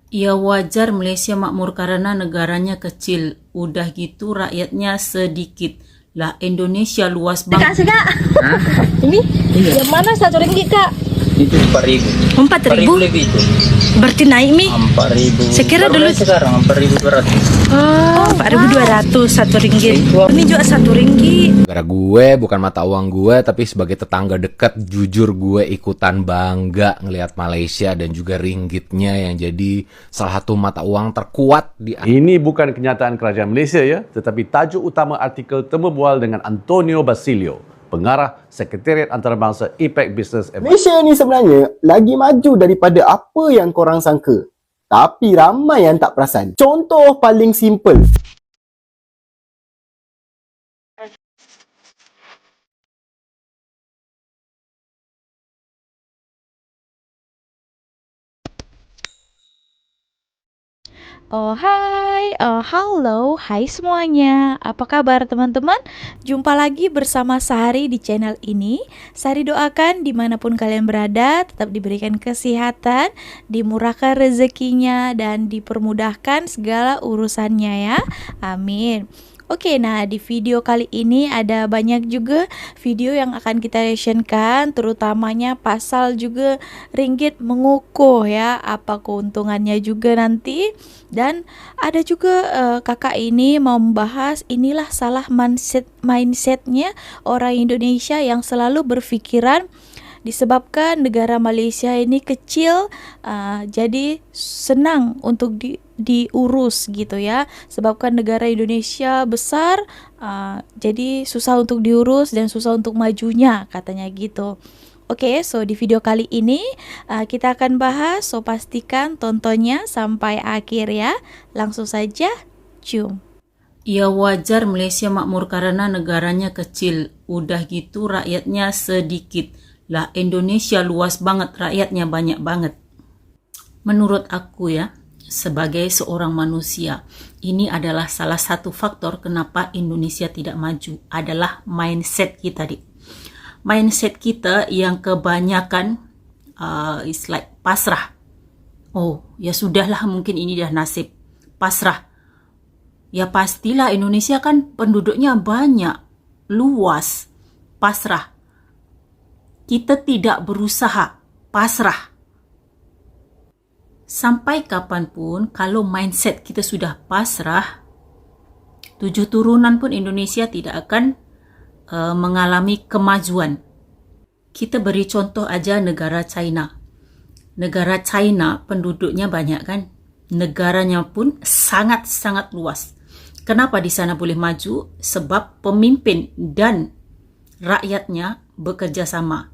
Ya wajar Malaysia makmur karena negaranya kecil. Udah gitu rakyatnya sedikit. Lah Indonesia luas banget. Kak, Hah? ini Iya, yang mana RM1 Kak? itu 4.000. 4.000? 4.000 lebih itu. Berarti naik mi? 4.000. Saya kira Baru dulu naik sekarang 4.200. oh, 4.200 RM1. Itu Ini juga RM1. Gara gue bukan mata uang gue, tapi sebagai tetangga dekat, jujur gue ikutan bangga ngelihat Malaysia dan juga ringgitnya yang jadi salah satu mata uang terkuat di. Ini bukan kenyataan kerajaan Malaysia ya, tetapi tajuk utama artikel temu bual dengan Antonio Basilio, pengarah Sekretariat Antarabangsa APEC Business Advisory. Malaysia ni sebenarnya lagi maju daripada apa yang korang sangka. Tapi ramai yang tak perasan. Contoh paling simple. Halo, hai semuanya. Apa kabar teman-teman? Jumpa lagi bersama Sari di channel ini. Sari doakan dimanapun kalian berada, tetap diberikan kesehatan, dimurahkan rezekinya, dan dipermudahkan segala urusannya ya. Amin. Oke, nah di video kali ini ada banyak juga video yang akan kita reactionkan, terutamanya pasal juga ringgit mengukuh ya, apa keuntungannya juga nanti. Dan ada juga kakak ini mau membahas inilah salah mindsetnya orang Indonesia yang selalu berpikiran disebabkan negara Malaysia ini kecil, jadi senang untuk diurus gitu ya. Sebabkan negara Indonesia besar, jadi susah untuk diurus dan susah untuk majunya, katanya gitu. Oke, so di video kali ini kita akan bahas, so pastikan tontonnya sampai akhir ya. Langsung saja, cium. Ya wajar Malaysia makmur karena negaranya kecil. Udah gitu rakyatnya sedikit. Lah Indonesia luas banget, rakyatnya banyak banget. Menurut aku ya, sebagai seorang manusia, ini adalah salah satu faktor kenapa Indonesia tidak maju, adalah mindset kita, Dik. Mindset kita yang kebanyakan is like pasrah. Oh, ya sudahlah, mungkin ini dah nasib. Pasrah. Ya pastilah, Indonesia kan penduduknya banyak, luas. Pasrah. Kita tidak berusaha, pasrah. Sampai kapanpun kalau mindset kita sudah pasrah, 7 turunan pun Indonesia tidak akan mengalami kemajuan. Kita beri contoh aja negara China. Negara China penduduknya banyak kan? Negaranya pun sangat-sangat luas. Kenapa di sana boleh maju? Sebab pemimpin dan rakyatnya bekerja sama.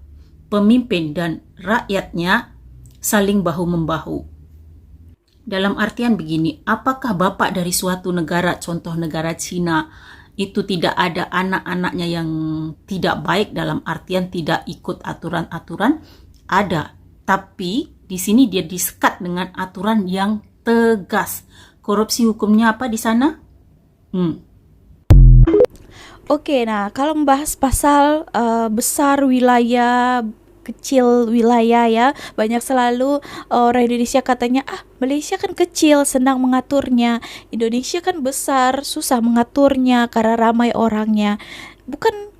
Pemimpin dan rakyatnya saling bahu-membahu. Dalam artian begini, apakah bapak dari suatu negara, contoh negara Cina, itu tidak ada anak-anaknya yang tidak baik dalam artian tidak ikut aturan-aturan? Ada. Tapi di sini dia disekat dengan aturan yang tegas. Korupsi hukumnya apa di sana? Oke, nah kalau membahas pasal besar wilayah, kecil wilayah ya, banyak selalu orang Indonesia katanya, Malaysia kan kecil, senang mengaturnya. Indonesia kan besar, susah mengaturnya karena ramai orangnya. Bukan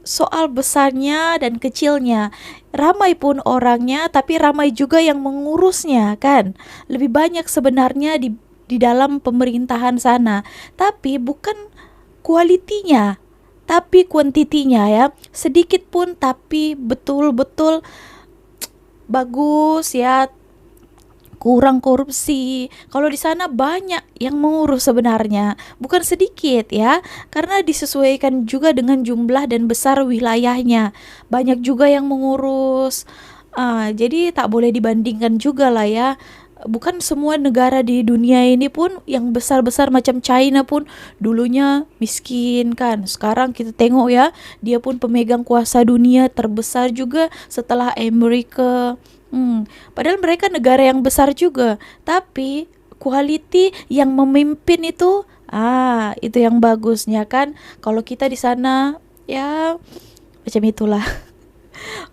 soal besarnya dan kecilnya, ramai pun orangnya, tapi ramai juga yang mengurusnya kan. Lebih banyak sebenarnya di dalam pemerintahan sana, tapi bukan kualitinya, tapi kuantitinya ya. Sedikit pun tapi betul-betul bagus ya, kurang korupsi. Kalau di sana banyak yang mengurus sebenarnya, bukan sedikit ya, karena disesuaikan juga dengan jumlah dan besar wilayahnya. Banyak juga yang mengurus. Jadi tak boleh dibandingkan juga lah ya. Bukan semua negara di dunia ini pun yang besar-besar macam China pun dulunya miskin kan. Sekarang kita tengok ya, dia pun pemegang kuasa dunia terbesar juga setelah Amerika. Padahal mereka negara yang besar juga, tapi quality yang memimpin itu yang bagusnya kan. Kalau kita di sana ya macam itulah.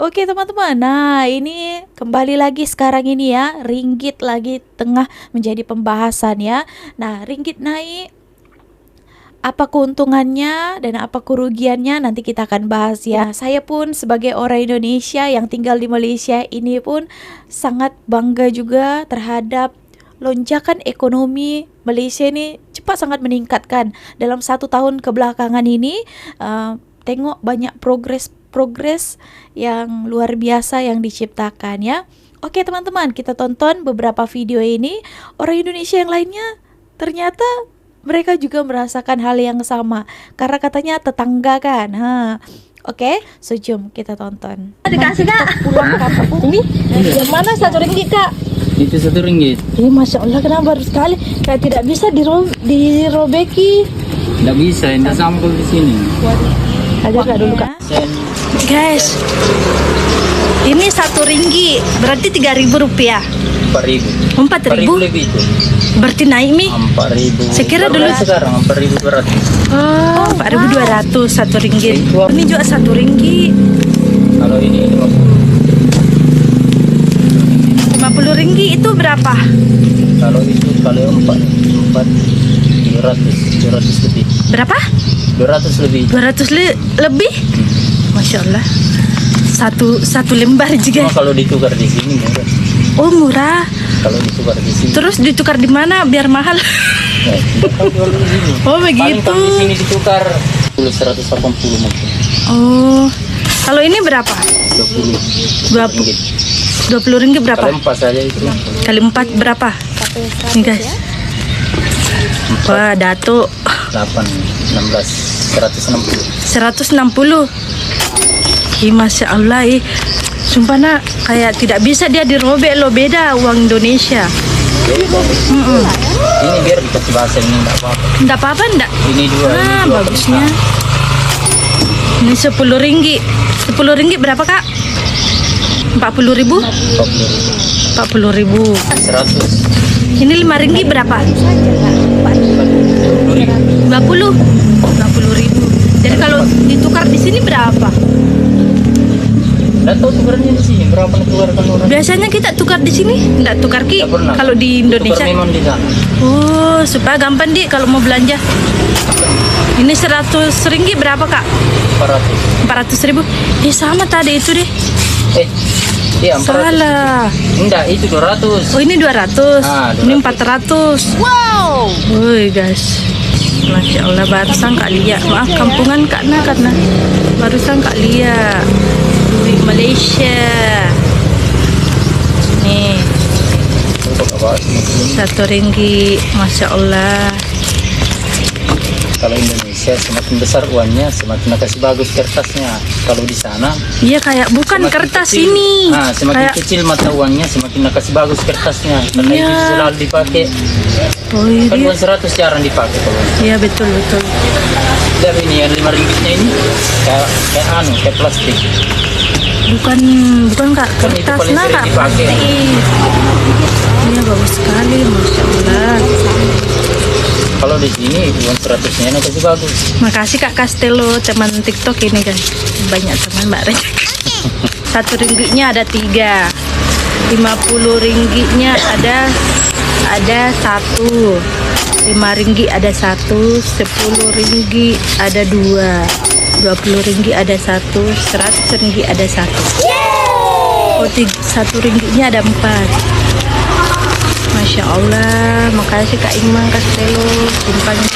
Oke teman-teman, nah ini kembali lagi sekarang ini ya, ringgit lagi tengah menjadi pembahasan ya. Nah ringgit naik, apa keuntungannya dan apa kerugiannya nanti kita akan bahas ya. Saya pun sebagai orang Indonesia yang tinggal di Malaysia ini pun sangat bangga juga terhadap lonjakan ekonomi Malaysia ini cepat sangat meningkatkan dalam 1 tahun kebelakangan ini. Tengok banyak progres yang luar biasa yang diciptakan ya. Oke teman-teman, kita tonton beberapa video ini. Orang Indonesia yang lainnya ternyata mereka juga merasakan hal yang sama karena katanya tetangga kan. Oke, so jom kita tonton. Dikasih kak. Pulang kampung. Ini yang mana 1 ringgit kak? Itu 1 ringgit. Masya Allah, kenapa baru sekali? Kayak tidak bisa dirobeki. Tidak bisa, tidak sampai di sini. Ajar kak dulu kak. Guys, ini 1 ringgit berarti 3.000 rupiah. 4.000. 4.000 lebih itu. berarti naik mi. 4.000. Saya kira dulu Sekarang 4.200. Oh, 4.200 1 ringgit. Ini juga 1 ringgit. Kalau ini 50. 50 ringgit itu berapa? Kalau itu kali 4 200 lebih. Berapa? 200 lebih. 200 lebih? Masya Allah. Satu lembar juga. Cuma kalau ditukar di sini murah. Oh murah. Kalau ditukar di sini. Terus ditukar di mana biar mahal? Ya, kalau jual di sini. Oh Paling begitu. kalau di sini ditukar 180 mungkin. Oh, kalau ini berapa? 20. 20 ringgit berapa? Kali 4 saja itu. Kali 4 berapa? Nih guys. Wah, Datuk 8, 16, 160. 160. Masya Allah. Sumpah nak, kayak tidak bisa dia dirobek loh, beda uang Indonesia. Ini biar dikasih bahasa ini enggak apa-apa. Enggak apa-apa enggak? Ini dua. Ah, ini dua bagusnya. Ini 10 ringgit. 10 ringgit berapa kak? 40.000? 40.000. 100. Ini 5 ringgit berapa? 20.000. Jadi kalau ditukar di sini berapa? Enggak tahu tukarnya di sini berapa dikeluarkan orang. Biasanya kita tukar di sini, enggak tukar ki. Nggak pernah. Kalau di Indonesia. Tukar memang di sana. Oh, supaya gampang di kalau mau belanja. Ini 100 ringgit berapa kak? 400. 400.000. Sama tadi itu deh. Iya 400. Salah. Enggak, itu 200. Oh ini 200. Ah, 200. Ini 400. Wow. Woi guys. Masya Allah, barusan kak lihat. Maaf kampungan karena barusan kak lihat duit Malaysia. Nih 1 ringgit. Masya Allah. Kalau Indonesia semakin besar uangnya, semakin kasih bagus kertasnya. Kalau di sana, Iya kayak bukan semakin kertas kecil. ini. Semakin Kayak kecil mata uangnya, semakin kasih bagus kertasnya. Karena Iya. itu selalu dipakai. oh Kan iya. uang 100 jarang dipakai kalau. Iya betul. Dan ini yang 5 ringgitnya ini kayak plastik. Bukan kak Kan itu kertas paling nah sering kak dipakai. plastik. Iya bagus sekali, Masya Allah. Kalau di sini uang 100-nya kasih bagus. Makasih Kak Castello, teman TikTok ini kan. Banyak teman Mbak Reza. 1 ringgitnya ada 3. 50 ringgitnya ada 1. 5 ringgit ada 1. 10 ringgit ada 2. 20 ringgit ada 1. 100 ringgit ada 1. Oh, 1 ringgitnya ada 4. Masya Allah, makasih Kak Iman Castello, simpannya.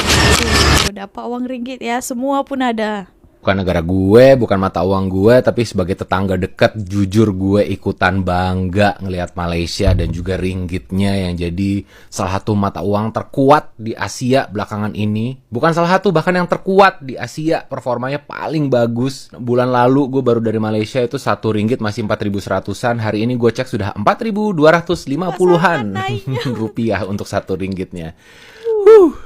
Dapat uang ringgit ya, semua pun ada. Bukan negara gue, bukan mata uang gue, tapi sebagai tetangga dekat, jujur gue ikutan bangga ngelihat Malaysia dan juga ringgitnya yang jadi salah satu mata uang terkuat di Asia belakangan ini. Bukan salah satu, bahkan yang terkuat di Asia, performanya paling bagus. Bulan lalu gue baru dari Malaysia itu 1 ringgit masih 4.100-an, hari ini gue cek sudah 4.250-an rupiah untuk 1 ringgitnya.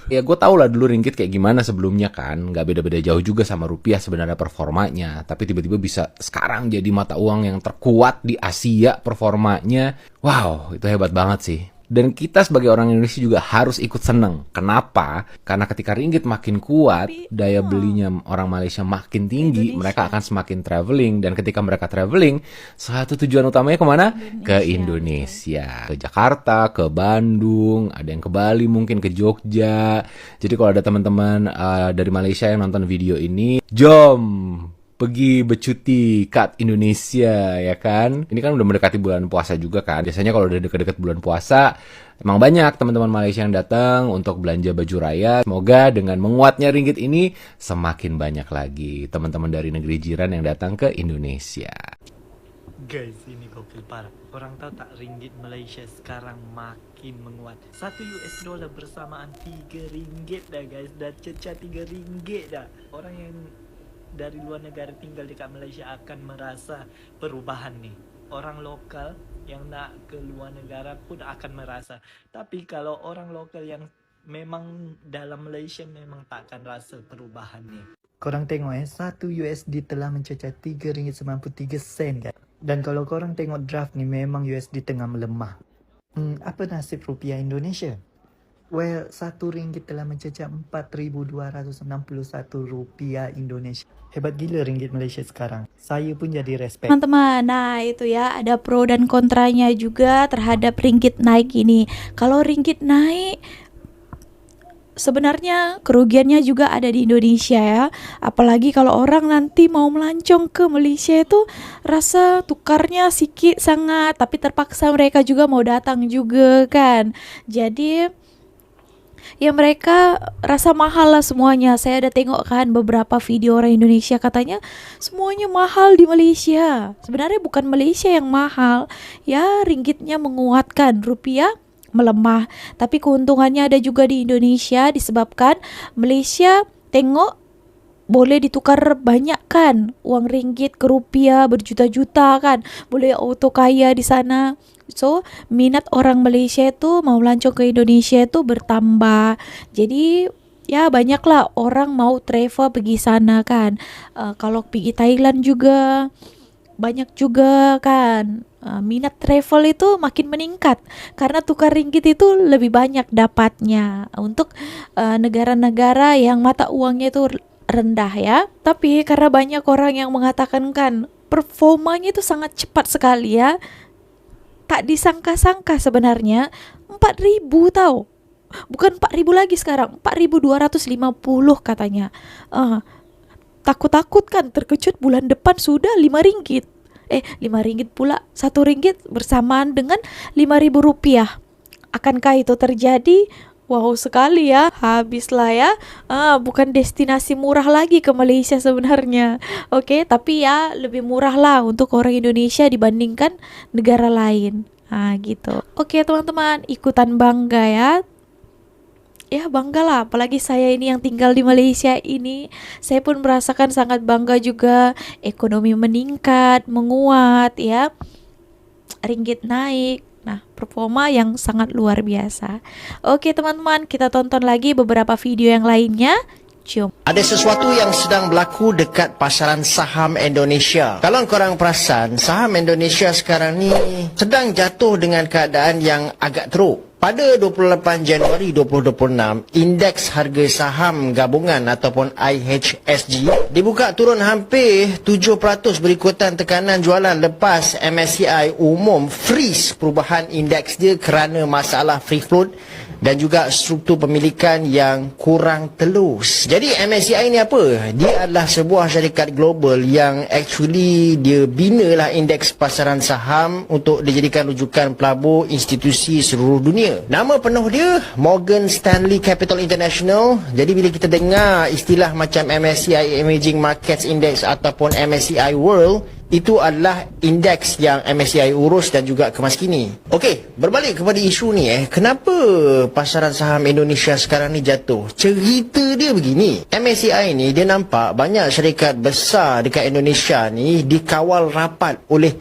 Ya gue tau lah dulu ringgit kayak gimana sebelumnya kan, nggak beda-beda jauh juga sama rupiah sebenarnya performanya, tapi tiba-tiba bisa sekarang jadi mata uang yang terkuat di Asia performanya. Wow, itu hebat banget sih. Dan kita sebagai orang Indonesia juga harus ikut seneng. Kenapa? Karena ketika ringgit makin kuat, daya belinya orang Malaysia makin tinggi, mereka akan semakin traveling. Dan ketika mereka traveling, satu tujuan utamanya kemana? Ke Indonesia. Ke Jakarta, ke Bandung, ada yang ke Bali, mungkin ke Jogja. Jadi kalau ada teman-teman dari Malaysia yang nonton video ini, jom pergi bercuti kat Indonesia, ya kan? Ini kan udah mendekati bulan puasa juga kan. Biasanya kalau udah deket-deket bulan puasa, emang banyak teman-teman Malaysia yang datang untuk belanja baju raya. Semoga dengan menguatnya ringgit ini semakin banyak lagi teman-teman dari negeri jiran yang datang ke Indonesia. Guys, ini gokil parah. Orang tahu tak, ringgit Malaysia sekarang makin menguat. 1 US dollar bersamaan 3 ringgit dah guys. Dah cecah 3 ringgit dah. Orang yang dari luar negara tinggal dekat Malaysia akan merasa perubahan nih. Orang lokal yang nak ke luar negara pun akan merasa. Tapi kalau orang lokal yang memang dalam Malaysia memang tak akan rasa perubahan nih. Korang tengok 1 USD telah mencecah 3 ringgit 93 sen kan. Dan kalau korang tengok draft ni memang USD tengah melemah. Apa nasib rupiah Indonesia? Well, 1 ringgit telah mencecah 4,261 rupiah Indonesia. Hebat gila ringgit Malaysia sekarang. Saya pun jadi respect. Teman-teman, nah itu ya, ada pro dan kontranya juga terhadap ringgit naik ini. Kalau ringgit naik, sebenarnya kerugiannya juga ada di Indonesia ya. Apalagi kalau orang nanti mau melancong ke Malaysia itu rasa tukarnya sikit sangat, tapi terpaksa mereka juga mau datang juga kan. Jadi ya mereka rasa mahal lah semuanya. Saya ada tengok kan beberapa video orang Indonesia katanya semuanya mahal di Malaysia. Sebenarnya bukan Malaysia yang mahal, ya ringgitnya menguatkan, rupiah melemah. Tapi keuntungannya ada juga di Indonesia disebabkan Malaysia tengok boleh ditukar banyak kan, uang ringgit ke rupiah berjuta-juta kan, boleh auto kaya di sana. So minat orang Malaysia itu mau melancong ke Indonesia itu bertambah. Jadi ya banyaklah orang mau travel pergi sana kan. Kalau pergi Thailand juga banyak juga kan. Minat travel itu makin meningkat karena tukar ringgit itu lebih banyak dapatnya untuk negara-negara yang mata uangnya itu rendah ya. Tapi karena banyak orang yang mengatakan kan performanya itu sangat cepat sekali ya, tak disangka-sangka sebenarnya 4.000 tahu. Bukan 4.000 lagi sekarang, 4.250 katanya. Takut-takut kan, terkejut bulan depan sudah 5 ringgit. 5 ringgit pula, 1 ringgit bersamaan dengan 5.000 rupiah. Akankah itu terjadi? Wow sekali ya, habislah ya. Bukan destinasi murah lagi ke Malaysia sebenarnya. Oke, tapi ya lebih murah lah untuk orang Indonesia dibandingkan negara lain. Gitu. Oke teman-teman, ikutan bangga ya. Ya banggalah, apalagi saya ini yang tinggal di Malaysia ini. Saya pun merasakan sangat bangga juga. Ekonomi meningkat, menguat ya. Ringgit naik. Nah, performa yang sangat luar biasa. Oke teman-teman, kita tonton lagi beberapa video yang lainnya. Jom. Ada sesuatu yang sedang berlaku dekat pasaran saham Indonesia. Kalau korang perasan, saham Indonesia sekarang ni sedang jatuh dengan keadaan yang agak teruk. Pada 28 Januari 2026, indeks harga saham gabungan ataupun IHSG dibuka turun hampir 7% berikutan tekanan jualan lepas MSCI umum freeze perubahan indeks dia kerana masalah free float dan juga struktur pemilikan yang kurang telus. Jadi MSCI ni apa? Dia adalah sebuah syarikat global yang actually dia binalah indeks pasaran saham untuk dijadikan rujukan pelabur institusi seluruh dunia. Nama penuh dia Morgan Stanley Capital International. Jadi bila kita dengar istilah macam MSCI Emerging Markets Index ataupun MSCI World, itu adalah indeks yang MSCI urus dan juga kemas kini. Okey, berbalik kepada isu ni kenapa pasaran saham Indonesia sekarang ni jatuh? Cerita dia begini. MSCI ni dia nampak banyak syarikat besar dekat Indonesia ni dikawal rapat oleh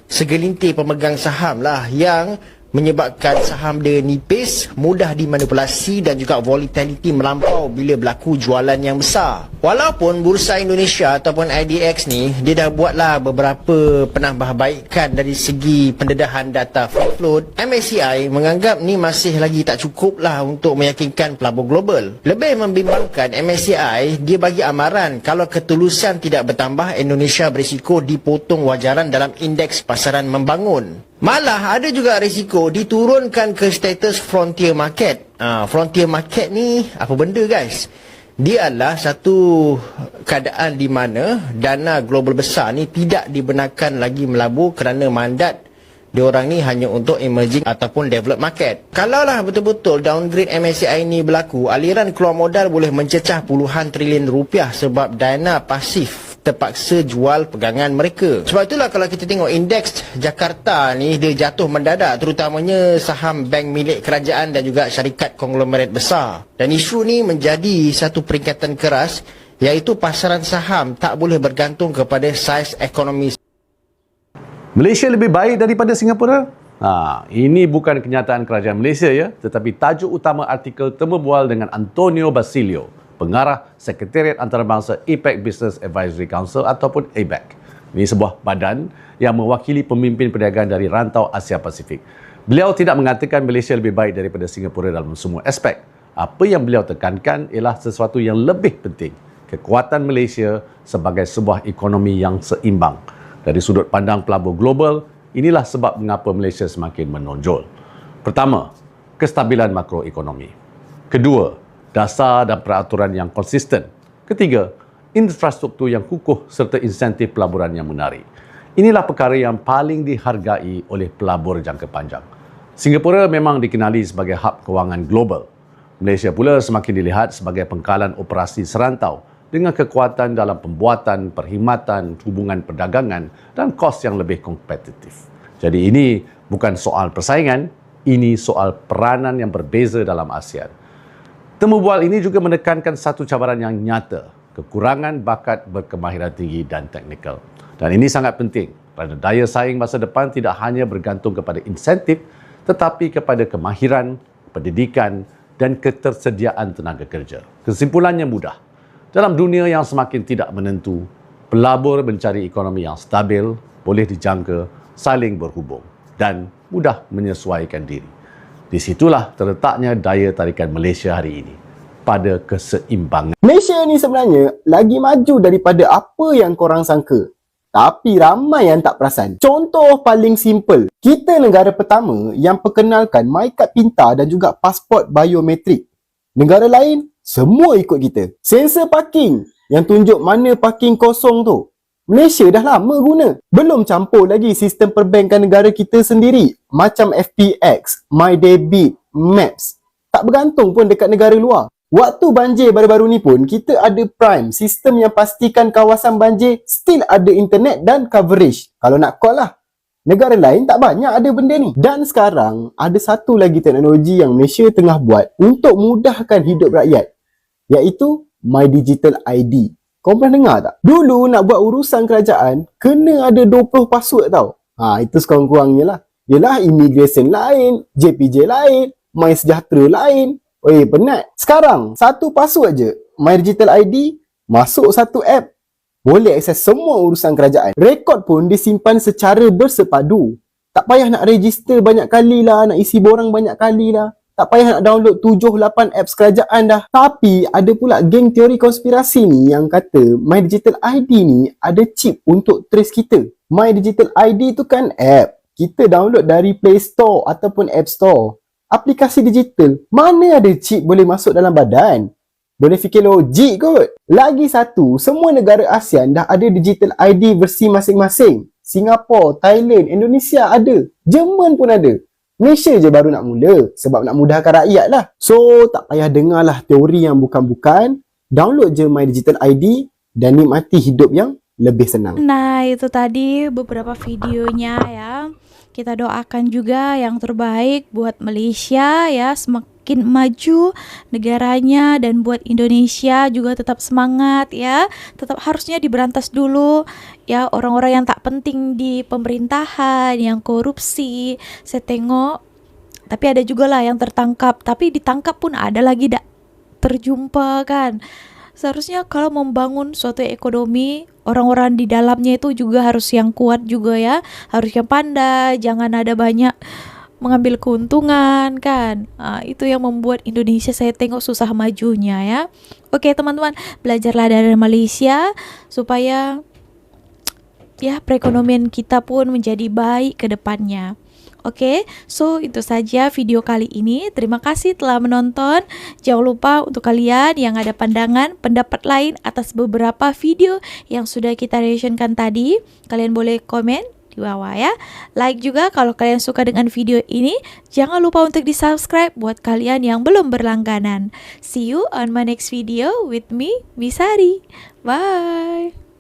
segelintir pemegang saham lah yang menyebabkan saham dia nipis, mudah dimanipulasi dan juga volatility melampau bila berlaku jualan yang besar. Walaupun Bursa Indonesia ataupun IDX ni, dia dah buatlah beberapa penambahbaikan dari segi pendedahan data free float, MSCI menganggap ni masih lagi tak cukup lah untuk meyakinkan pelabur global. Lebih membimbangkan, MSCI dia bagi amaran kalau ketulusan tidak bertambah, Indonesia berisiko dipotong wajaran dalam indeks pasaran membangun. Malah ada juga risiko diturunkan ke status frontier market. Frontier market ni apa benda guys? Dia adalah satu keadaan di mana dana global besar ni tidak dibenarkan lagi melabur kerana mandat diorang ni hanya untuk emerging ataupun developed market. Kalaulah betul-betul downgrade MSCI ni berlaku, aliran keluar modal boleh mencecah puluhan trilion rupiah sebab dana pasif terpaksa jual pegangan mereka. Sebab itulah kalau kita tengok indeks Jakarta ni, dia jatuh mendadak, terutamanya saham bank milik kerajaan dan juga syarikat konglomerat besar. Dan isu ni menjadi satu peringatan keras, iaitu pasaran saham tak boleh bergantung kepada saiz ekonomi. Malaysia lebih baik daripada Singapura? Ini bukan kenyataan kerajaan Malaysia ya, tetapi tajuk utama artikel Temu Bual dengan Antonio Basilio, pengarah Sekretariat Antarabangsa APEC Business Advisory Council ataupun ABAC. Ini sebuah badan yang mewakili pemimpin perniagaan dari rantau Asia Pasifik. Beliau tidak mengatakan Malaysia lebih baik daripada Singapura dalam semua aspek. Apa yang beliau tekankan ialah sesuatu yang lebih penting, kekuatan Malaysia sebagai sebuah ekonomi yang seimbang. Dari sudut pandang pelabur global, inilah sebab mengapa Malaysia semakin menonjol. Pertama, kestabilan makroekonomi. Kedua, dasar dan peraturan yang konsisten. Ketiga, infrastruktur yang kukuh serta insentif pelaburan yang menarik. Inilah perkara yang paling dihargai oleh pelabur jangka panjang. Singapura memang dikenali sebagai hub kewangan global. Malaysia pula semakin dilihat sebagai pengkalan operasi serantau dengan kekuatan dalam pembuatan, perkhidmatan, hubungan perdagangan dan kos yang lebih kompetitif. Jadi ini bukan soal persaingan, ini soal peranan yang berbeza dalam ASEAN. Temu bual ini juga menekankan satu cabaran yang nyata, kekurangan bakat berkemahiran tinggi dan teknikal. Dan ini sangat penting kerana daya saing masa depan tidak hanya bergantung kepada insentif tetapi kepada kemahiran, pendidikan dan ketersediaan tenaga kerja. Kesimpulannya mudah. Dalam dunia yang semakin tidak menentu, pelabur mencari ekonomi yang stabil, boleh dijangka, saling berhubung dan mudah menyesuaikan diri. Di situlah terletaknya daya tarikan Malaysia hari ini, pada keseimbangan. Malaysia ni sebenarnya lagi maju daripada apa yang korang sangka. Tapi ramai yang tak perasan. Contoh paling simple, kita negara pertama yang perkenalkan MyKad Pintar dan juga pasport biometrik. Negara lain, semua ikut kita. Sensor parking yang tunjuk mana parking kosong tu, Malaysia dah lama guna. Belum campur lagi sistem perbankan negara kita sendiri. Macam FPX, MyDebit, Maps. Tak bergantung pun dekat negara luar. Waktu banjir baru-baru ni pun, kita ada Prime, sistem yang pastikan kawasan banjir still ada internet dan coverage. Kalau nak call lah. Negara lain tak banyak ada benda ni. Dan sekarang, ada satu lagi teknologi yang Malaysia tengah buat untuk mudahkan hidup rakyat, iaitu My Digital ID. Kau pernah dengar tak? Dulu nak buat urusan kerajaan, kena ada 20 password tau. Itu sekurang-kurangnya lah. Yelah, immigration lain, JPJ lain, My Sejahtera lain. Penat. Sekarang, satu password je, My Digital ID, masuk satu app, boleh akses semua urusan kerajaan. Rekod pun disimpan secara bersepadu. Tak payah nak register banyak kali lah, nak isi borang banyak kali lah. Tak payah nak download 7-8 apps kerajaan dah. Tapi ada pula geng teori konspirasi ni yang kata My Digital ID ni ada chip untuk trace kita. My Digital ID tu kan app. Kita download dari Play Store ataupun App Store. Aplikasi digital. Mana ada chip boleh masuk dalam badan? Boleh fikir logik kot. Lagi satu, semua negara ASEAN dah ada Digital ID versi masing-masing. Singapura, Thailand, Indonesia ada. Jerman pun ada. Malaysia je baru nak mula sebab nak mudahkan rakyat lah. So, tak payah dengarlah teori yang bukan-bukan. Download je My Digital ID dan nikmati hidup yang lebih senang. Nah, itu tadi beberapa videonya ya. Kita doakan juga yang terbaik buat Malaysia ya, semakin maju negaranya, dan buat Indonesia juga tetap semangat ya. Tetap harusnya diberantas dulu ya orang-orang yang tak penting di pemerintahan, yang korupsi. Saya tengok Tapi ada juga lah yang tertangkap, tapi ditangkap pun ada lagi terjumpa kan. Seharusnya kalau membangun suatu ekonomi, orang-orang di dalamnya itu juga harus yang kuat juga ya, harus yang pandai, jangan ada banyak mengambil keuntungan kan. Itu yang membuat Indonesia saya tengok susah majunya ya. Oke teman-teman, belajarlah dari Malaysia supaya ya perekonomian kita pun menjadi baik ke depannya. Oke, so itu saja video kali ini. Terima kasih telah menonton. Jangan lupa untuk kalian yang ada pandangan, pendapat lain atas beberapa video yang sudah kita reactionkan tadi, kalian boleh komen di bawah ya. Like juga kalau kalian suka dengan video ini. Jangan lupa untuk di-subscribe buat kalian yang belum berlangganan. See you on my next video with me, Miss Hari. Bye.